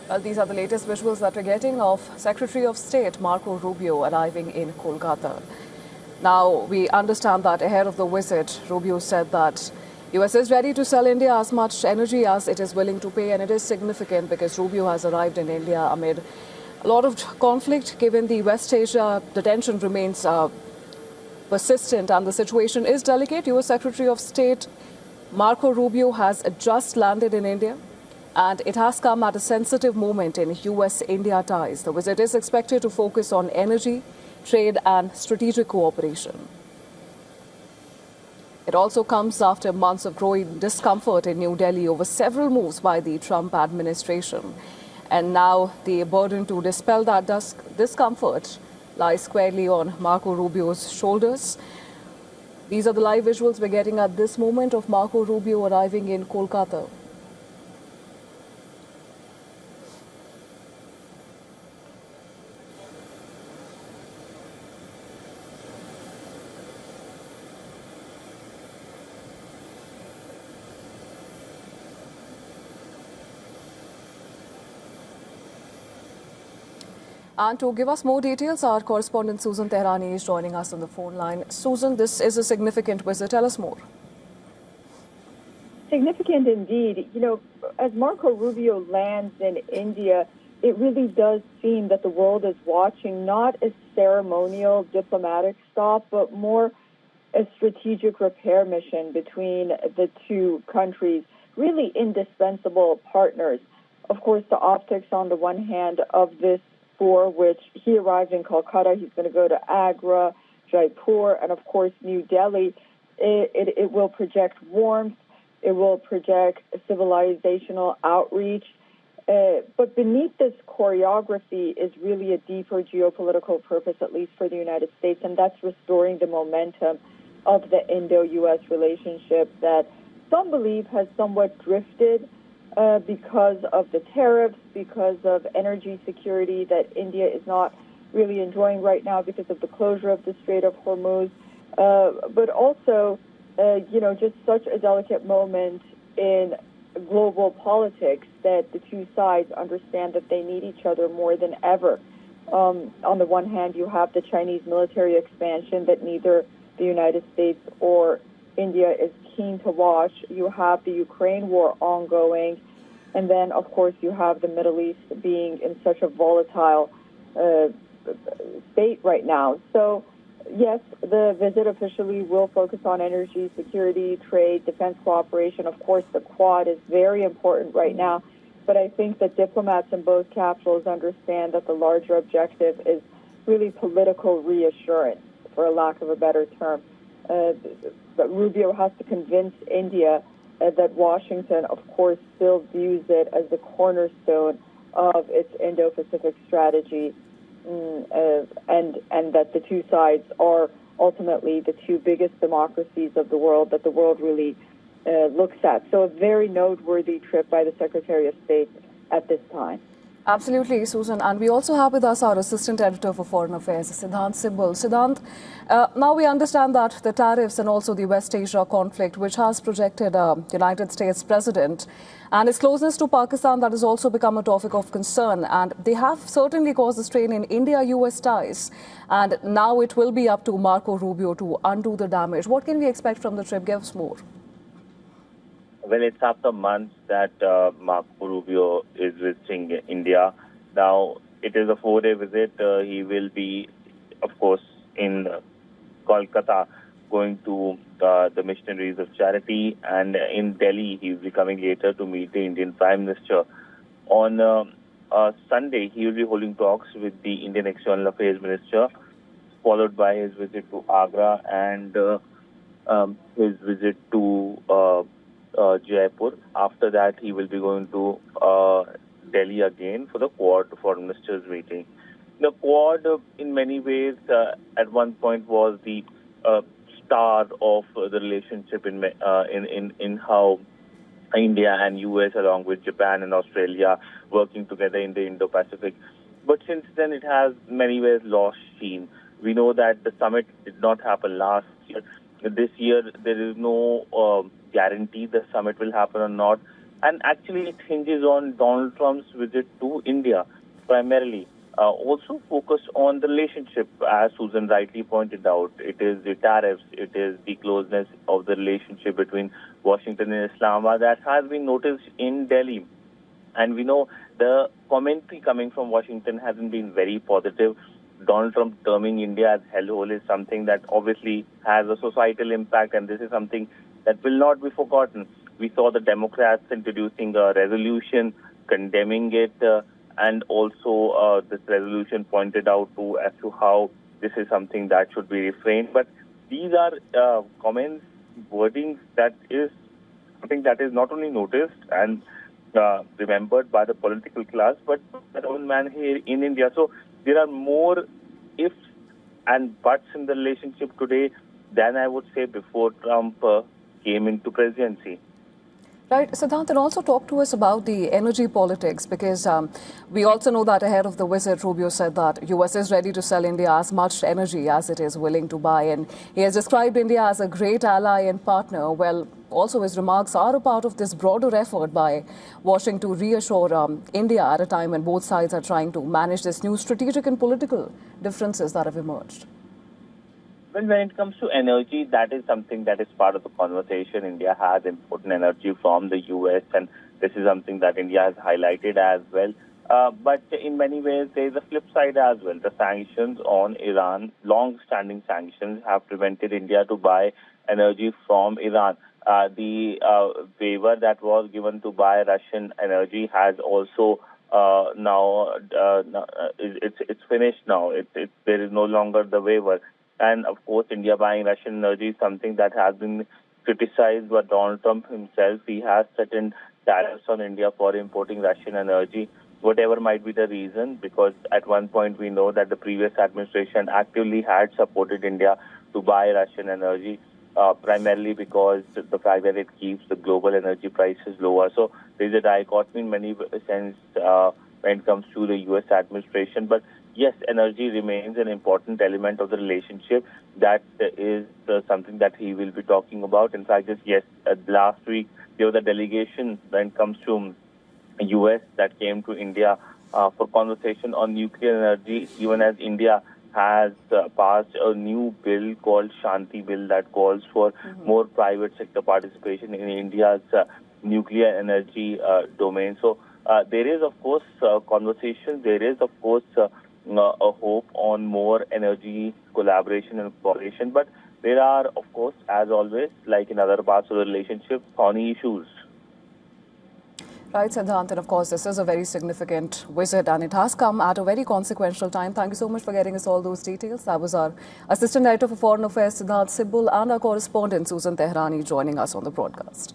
Well, these are the latest visuals that we're getting of Secretary of State Marco Rubio arriving in Kolkata. Now, we understand that ahead of the visit, Rubio said that US is ready to sell India as much energy as it is willing to pay, and it is significant because Rubio has arrived in India amid a lot of conflict. Given the West Asia, the tension remains persistent and the situation is delicate. US Secretary of State Marco Rubio has just landed in India, and it has come at a sensitive moment in US-India ties. The visit is expected to focus on energy, trade and strategic cooperation. It also comes after months of growing discomfort in New Delhi over several moves by the Trump administration. And now the burden to dispel that discomfort lies squarely on Marco Rubio's shoulders. These are the live visuals we're getting at this moment of Marco Rubio arriving in Kolkata. And to give us more details, our correspondent Susan Tehrani is joining us on the phone line. Susan, this is a significant visit. Tell us more. Significant indeed. You know, as Marco Rubio lands in India, it really does seem that the world is watching not a ceremonial diplomatic stop, but more a strategic repair mission between the two countries, really indispensable partners. Of course, the optics on the one hand of this for which he arrived in Kolkata. He's going to go to Agra, Jaipur, and of course New Delhi. It will project warmth. It will project civilizational outreach. But beneath this choreography is really a deeper geopolitical purpose, at least for the United States, and that's restoring the momentum of the Indo-U.S. relationship that some believe has somewhat drifted because of the tariffs, because of energy security that India is not really enjoying right now because of the closure of the Strait of Hormuz, but also, just such a delicate moment in global politics that the two sides understand that they need each other more than ever. On the one hand, you have the Chinese military expansion that neither the United States or India is keen to watch. You have the Ukraine war ongoing. And then, of course, you have the Middle East being in such a volatile state right now. So, yes, the visit officially will focus on energy security, trade, defense cooperation. Of course, the Quad is very important right now. But I think that diplomats in both capitals understand that the larger objective is really political reassurance, for a lack of a better term. But Rubio has to convince India that Washington, of course, still views it as the cornerstone of its Indo-Pacific strategy, and that the two sides are ultimately the two biggest democracies of the world that the world really looks at. So a very noteworthy trip by the Secretary of State at this time. Absolutely, Susan. And we also have with us our Assistant Editor for Foreign Affairs, Siddhant Sibbal. Siddhant, now we understand that the tariffs and also the West Asia conflict, which has projected a United States president, and its closeness to Pakistan, that has also become a topic of concern. And they have certainly caused a strain in India-US ties. And now it will be up to Marco Rubio to undo the damage. What can we expect from the trip? Give us more. Well, it's after months that Marco Rubio is visiting India. Now, it is a 4-day visit. He will be, of course, in Kolkata, going to the Missionaries of Charity, and in Delhi, he will be coming later to meet the Indian Prime Minister. On Sunday, he will be holding talks with the Indian External Affairs Minister, followed by his visit to Agra and his visit to Jaipur. After that, he will be going to Delhi again for the Quad Foreign Ministers meeting. The Quad, in many ways, at one point was the start of the relationship in how India and US, along with Japan and Australia, working together in the Indo-Pacific. But since then, it has many ways lost steam. We know that the summit did not happen last year. This year, there is no guarantee the summit will happen or not. And actually, it hinges on Donald Trump's visit to India primarily. Also focused on the relationship, as Susan rightly pointed out. It is the tariffs, it is the closeness of the relationship between Washington and Islamabad that has been noticed in Delhi. And we know the commentary coming from Washington hasn't been very positive. Donald Trump terming India as hellhole is something that obviously has a societal impact, and this is something that will not be forgotten. We saw the Democrats introducing a resolution condemning it, and also this resolution pointed out as to how this is something that should be refrained. But these are comments, wordings that is something that is not only noticed and remembered by the political class, but by the own man here in India. So there are more ifs and buts in the relationship today than I would say before Trump came into presidency. Right, Siddhant, and also talk to us about the energy politics, because we also know that ahead of the visit, Rubio said that US is ready to sell India as much energy as it is willing to buy, and he has described India as a great ally and partner. Well, also his remarks are a part of this broader effort by Washington to reassure India at a time when both sides are trying to manage this new strategic and political differences that have emerged. Well, when it comes to energy, that is something that is part of the conversation. India has important energy from the U.S., and this is something that India has highlighted as well. But in many ways, there is a flip side as well. The sanctions on Iran, long-standing sanctions, have prevented India to buy energy from Iran. The waiver that was given to buy Russian energy has also it's finished now. There is no longer the waiver. And of course, India buying Russian energy is something that has been criticized by Donald Trump himself. He has threatened tariffs on India for importing Russian energy, whatever might be the reason, because at one point we know that the previous administration actively had supported India to buy Russian energy, primarily because the fact that it keeps the global energy prices lower. So there is a dichotomy in many sense when it comes to the U.S. administration. But yes, energy remains an important element of the relationship. That is something that he will be talking about. In fact, last week there was a delegation when it comes to U.S. that came to India for conversation on nuclear energy, even as India has passed a new bill called Shanti Bill that calls for more private sector participation in India's nuclear energy domain. So there is, of course, conversation. There is, of course, a hope on more energy collaboration and cooperation. But there are, of course, as always, like in other parts of the relationship, thorny issues. Right, Siddhant, and of course, this is a very significant visit, and it has come at a very consequential time. Thank you so much for getting us all those details. That was our Assistant Editor for Foreign Affairs, Siddhant Sibbul, and our correspondent, Susan Tehrani, joining us on the broadcast.